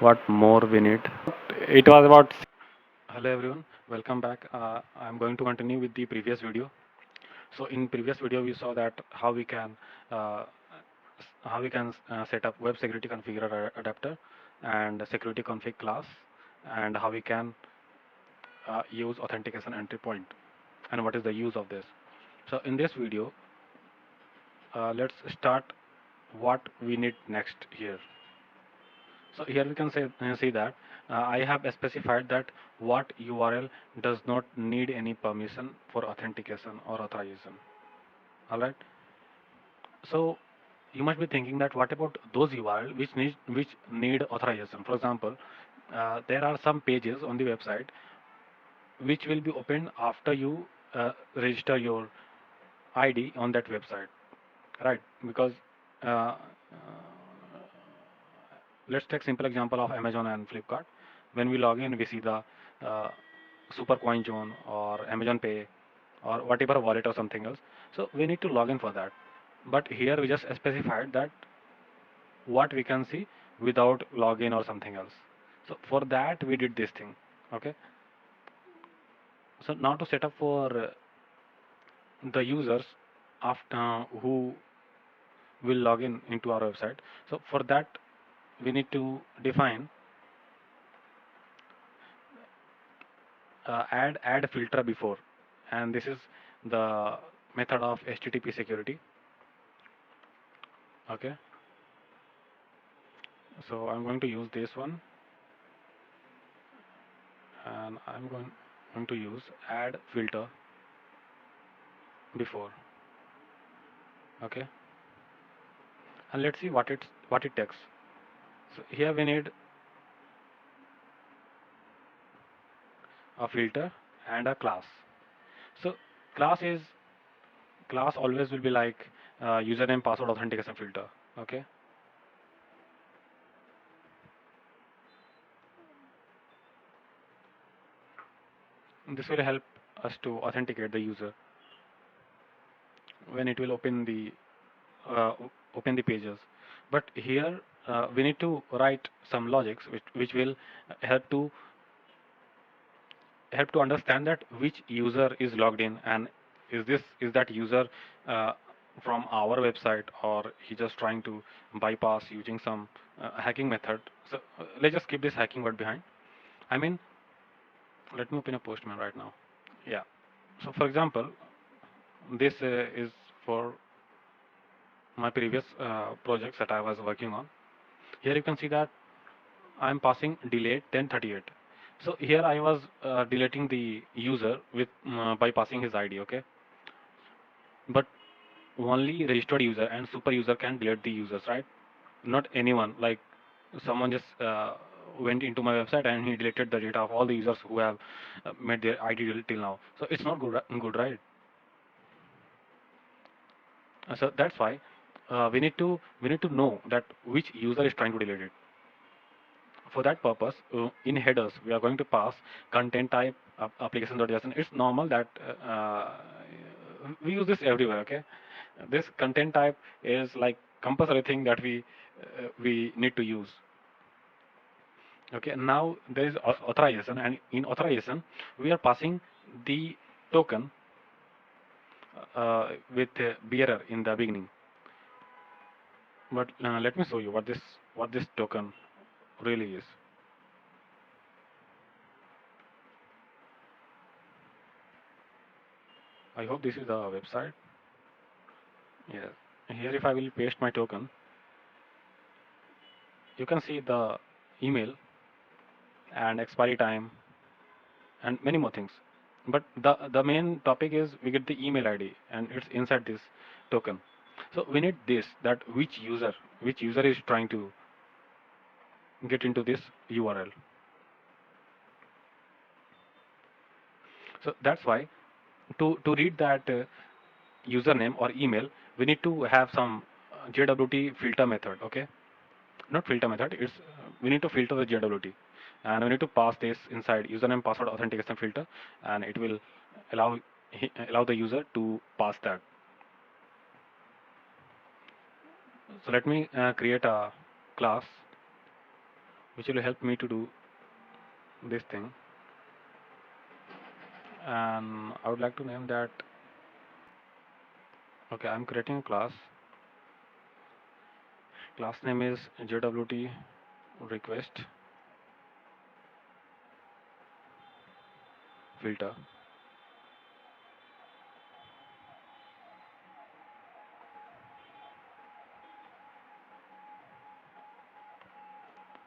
what more we need. It was about. Hello everyone, welcome back. I'm going to continue with the previous video. So in previous video we saw that uh, set up web security configurer adapter and security config class, and how we can use authentication entry point and what is the use of this. So in this video, let's start what we need next here. So here we can see that I have specified that what URL does not need any permission for authentication or authorization. All right. So you must be thinking that what about those URL which need authorization? For example, there are some pages on the website which will be opened after you register your ID on that website, right? Because uh, let's take simple example of Amazon and Flipkart. When we log in, we see the uh, Super Coin Zone or Amazon Pay or whatever wallet or something else. So we need to log in for that. But here we just specified that what we can see without login or something else. So for that we did this thing. Okay. So now to set up for the users after who will log in into our website. So for that we need to define add filter before, and this is the method of HTTP security. Okay, so I'm going to use this one, and I'm going to use add filter before. Okay, and let's see what it takes. So here we need a filter and a class. So class is class always will be like username password authentication filter. Okay, this will help us to authenticate the user when it will uh, open the pages. But here we need to write some logics which will help to understand that which user is logged in, and is that user uh, from our website, or he just trying to bypass using some hacking method. So let's just keep this hacking word behind. I mean, let me open a Postman right now. Yeah. So for example, this is for my previous projects that I was working on. Here you can see that I'm passing delete 1038. So here I was deleting the user with by passing his ID. Okay, but only registered user and super user can delete the users, right? Not anyone. Like someone just went into my website and he deleted the data of all the users who have made their ID till now. So it's not good, right? So that's why we need to know that which user is trying to delete it. For that purpose, in headers, we are going to pass content type application.json. It's normal that we use this everywhere. Okay, this content type is like compulsory thing that we need to use. Okay, now there is authorization, and in authorization, we are passing the token with bearer in the beginning. But let me show you what this token really is. I hope this is the website. Yes. Here, if I will paste my token, you can see the email and expiry time and many more things. But the main topic is we get the email ID and it's inside this token. So we need this, that which user is trying to get into this URL. So that's why to read that username or email, we need to have some JWT filter method. Okay, not filter method. It's we need to filter the JWT, and we need to pass this inside username password authentication filter, and it will allow allow the user to pass that. So let me create a class which will help me to do this thing. And I would like to name that. Okay, I'm creating a class. Class name is JWT request filter.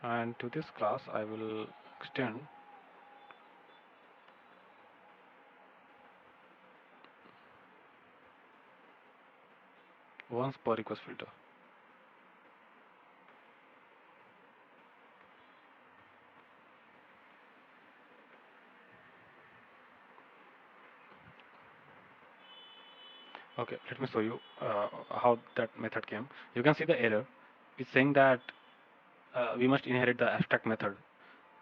And to this class I will extend once per request filter. Okay, let me show you how that method came. You can see the error. It's saying that we must inherit the abstract method,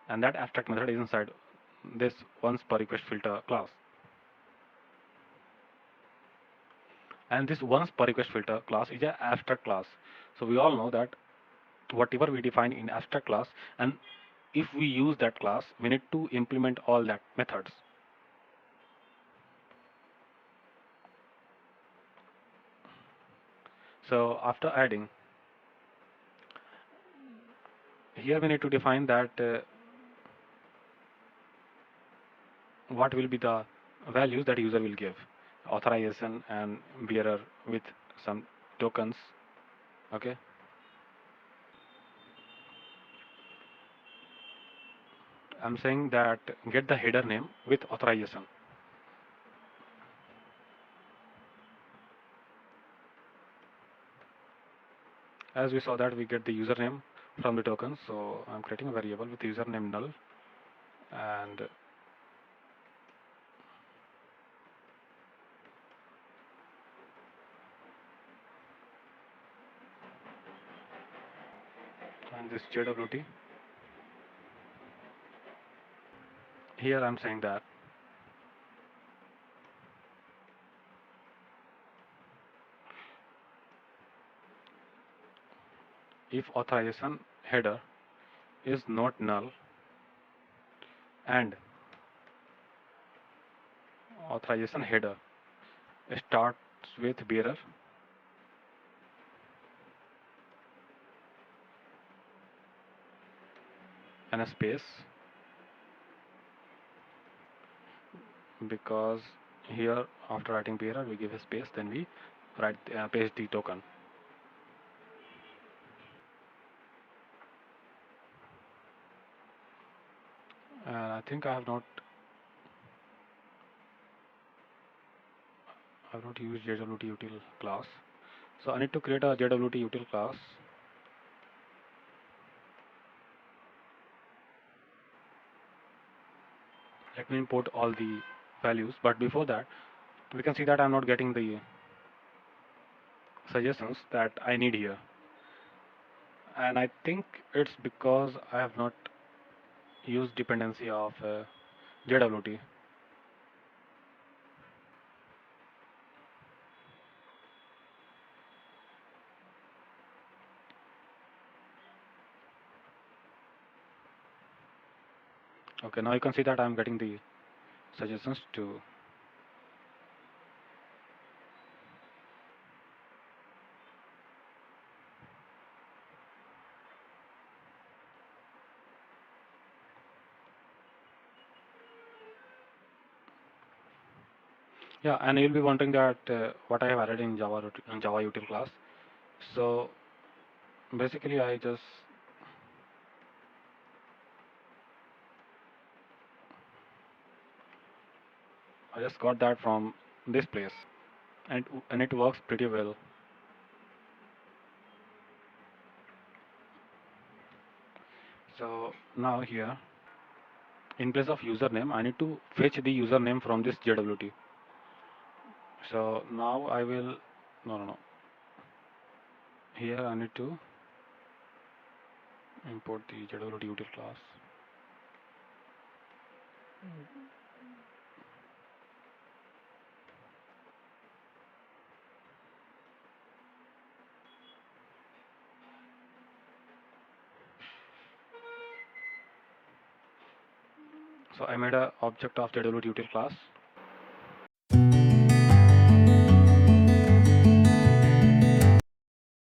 and that abstract method is inside this once per request filter class. And this once per request filter class is an abstract class. So we all know that whatever we define in abstract class, and if we use that class, we need to implement all that methods. So after adding, here we need to define that what will be the values that user will give, authorization and bearer with some tokens. Okay, I'm saying that get the header name with authorization. As we saw that we get the username from the tokens, so I'm creating a variable with username null, and this JWT. Here I'm saying that if authorization header is not null and authorization header starts with bearer, and a space, because here after writing bearer we give a space, then we write paste the token. And I think I've not used JWT util class, so I need to create a JWT util class. Let me import all the values, but before that we can see that I'm not getting the suggestions that I need here, and I think it's because I have not used dependency of JWT. Okay, now you can see that I'm getting the suggestions to. Yeah, and you'll be wondering that what I have added in Java util class. So basically I just got that from this place, and it works pretty well. So now here, in place of username, I need to fetch the username from this JWT. So now I will, no. Here I need to import the JWT util class. So I made a object of JWT util class